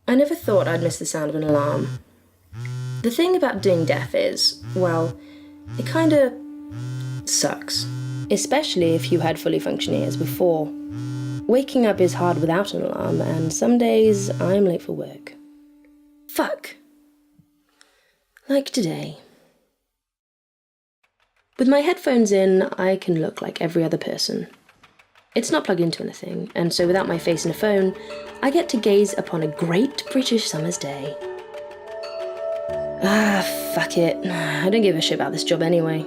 I never thought I'd miss the sound of an alarm. The thing about doing deaf is, well, it kinda sucks. Especially if you had fully functioning ears before. Waking up is hard without an alarm, and some days I'm late for work. Fuck. Like today. With my headphones in, I can look like every other person. It's not plugged into anything, and so without my face in a phone, I get to gaze upon a great British summer's day. Fuck it. I don't give a shit about this job anyway.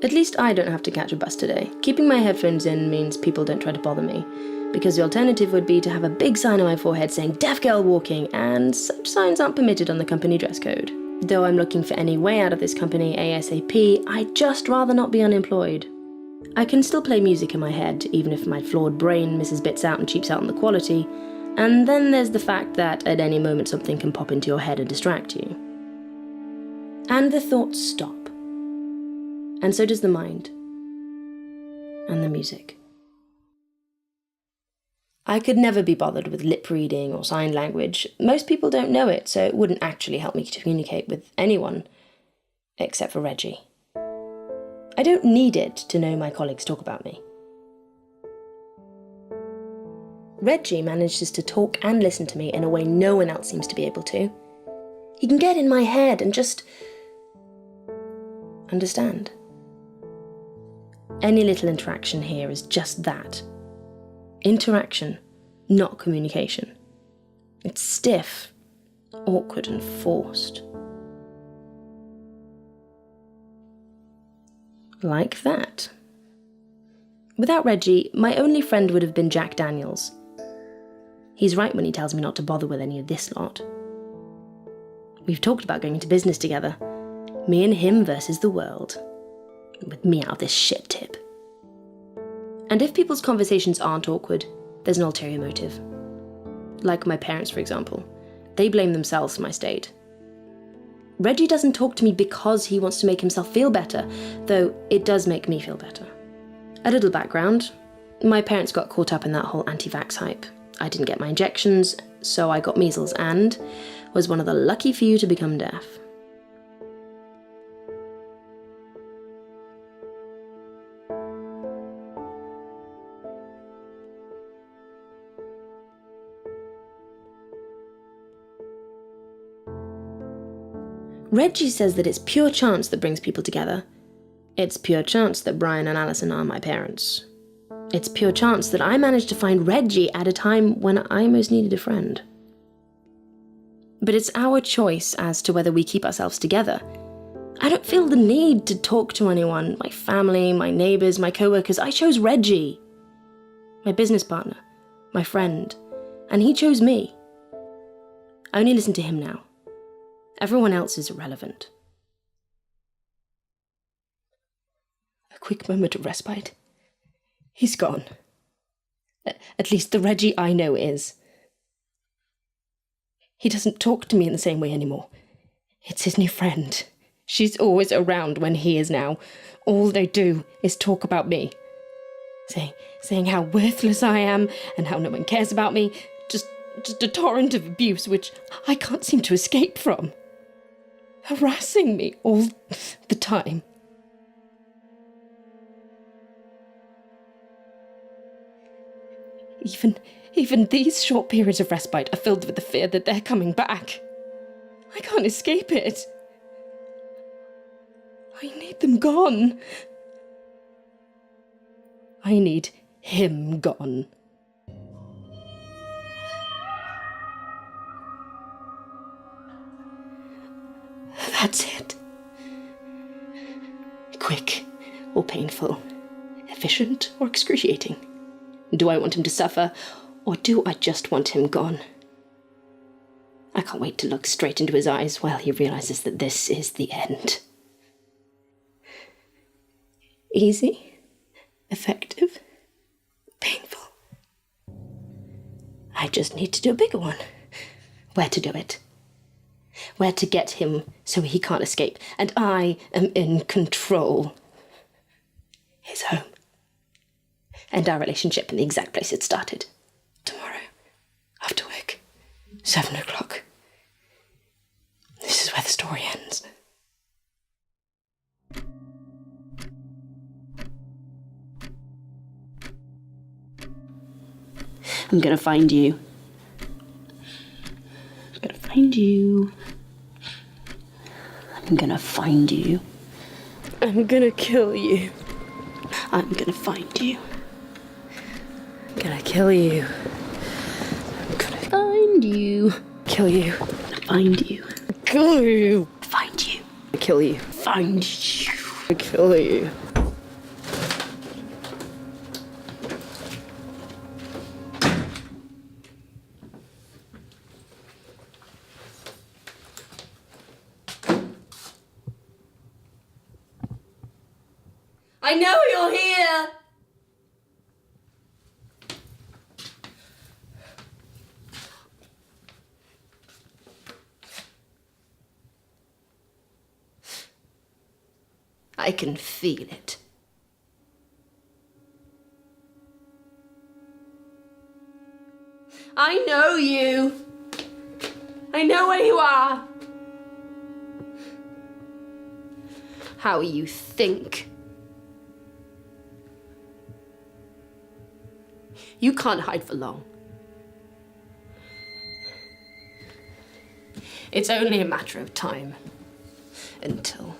At least I don't have to catch a bus today. Keeping my headphones in means people don't try to bother me, because the alternative would be to have a big sign on my forehead saying "Deaf Girl Walking," and such signs aren't permitted on the company dress code. Though I'm looking for any way out of this company ASAP, I'd just rather not be unemployed. I can still play music in my head, even if my flawed brain misses bits out and cheaps out on the quality, and then there's the fact that at any moment something can pop into your head and distract you. And the thoughts stop. And so does the mind. And the music. I could never be bothered with lip reading or sign language. Most people don't know it, so it wouldn't actually help me to communicate with anyone, except for Reggie. I don't need it to know my colleagues talk about me. Reggie manages to talk and listen to me in a way no one else seems to be able to. He can get in my head and just understand. Any little interaction here is just that. Interaction, not communication. It's stiff, awkward and forced. Like that. Without Reggie, my only friend would have been Jack Daniels. He's right when he tells me not to bother with any of this lot. We've talked about going into business together. Me and him versus the world. With me out of this shit tip. And if people's conversations aren't awkward, there's an ulterior motive. Like my parents, for example. They blame themselves for my state. Reggie doesn't talk to me because he wants to make himself feel better, though it does make me feel better. A little background. My parents got caught up in that whole anti-vax hype. I didn't get my injections, so I got measles and was one of the lucky few to become deaf. Reggie says that it's pure chance that brings people together. It's pure chance that Brian and Alison are my parents. It's pure chance that I managed to find Reggie at a time when I most needed a friend. But it's our choice as to whether we keep ourselves together. I don't feel the need to talk to anyone, my family, my neighbours, my co-workers. I chose Reggie, my business partner, my friend, and he chose me. I only listen to him now. Everyone else is irrelevant. A quick moment of respite. He's gone. At least the Reggie I know is. He doesn't talk to me in the same way anymore. It's his new friend. She's always around when he is now. All they do is talk about me. Saying how worthless I am and how no one cares about me. Just a torrent of abuse which I can't seem to escape from. Harassing me all the time. Even these short periods of respite are filled with the fear that they're coming back. I can't escape it. I need them gone. I need him gone. That's it. Quick or painful, efficient or excruciating. Do I want him to suffer, or do I just want him gone? I can't wait to look straight into his eyes while he realizes that this is the end. Easy, effective, painful. I just need to do a bigger one. Where to do it? Where to get him so he can't escape, and I am in control. His home. And our relationship in the exact place it started. 7 o'clock. This is where the story ends. I'm gonna find you. I'm gonna find you. I'm gonna find you. I'm gonna kill you. I'm gonna find you. I'm gonna kill you. I'm gonna find you. Kill you. Find you. Kill you. Find you. Kill you. Find you. Kill you. I know you're here! I can feel it. I know you! I know where you are! How you think. You can't hide for long. It's only a matter of time until...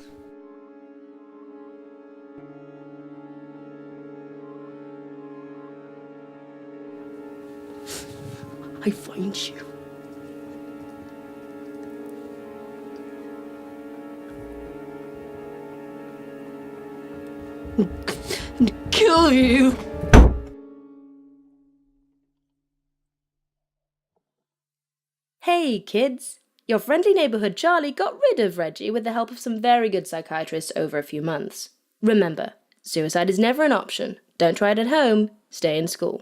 I find you. and kill you. Hey kids, your friendly neighbourhood Charlie got rid of Reggie with the help of some very good psychiatrists over a few months. Remember, suicide is never an option. Don't try it at home, stay in school.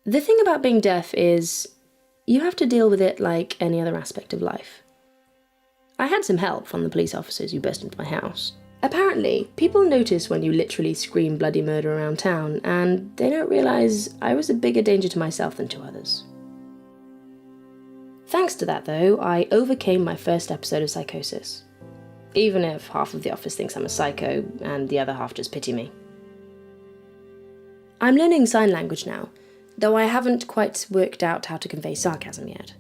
The thing about being deaf is you have to deal with it like any other aspect of life. I had some help from the police officers who burst into my house. Apparently, people notice when you literally scream bloody murder around town, and they don't realise I was a bigger danger to myself than to others. Thanks to that, though, I overcame my first episode of psychosis. Even if half of the office thinks I'm a psycho, and the other half just pity me. I'm learning sign language now, though I haven't quite worked out how to convey sarcasm yet.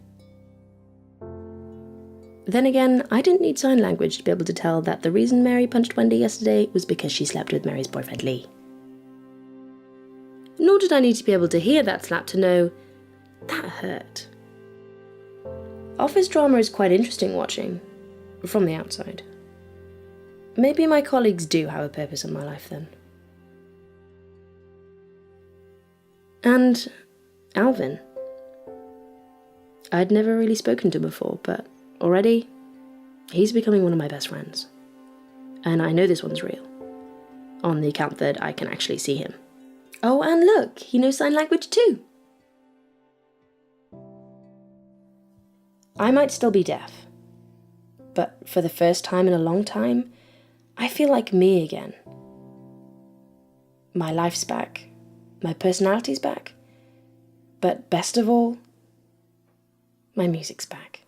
Then again, I didn't need sign language to be able to tell that the reason Mary punched Wendy yesterday was because she slept with Mary's boyfriend Lee. Nor did I need to be able to hear that slap to know that hurt. Office drama is quite interesting watching, from the outside. Maybe my colleagues do have a purpose in my life then. And Alvin. I'd never really spoken to before, but already, he's becoming one of my best friends. And I know this one's real, on the account that I can actually see him. Oh, and look, he knows sign language too. I might still be deaf, but for the first time in a long time, I feel like me again. My life's back, my personality's back, but best of all, my music's back.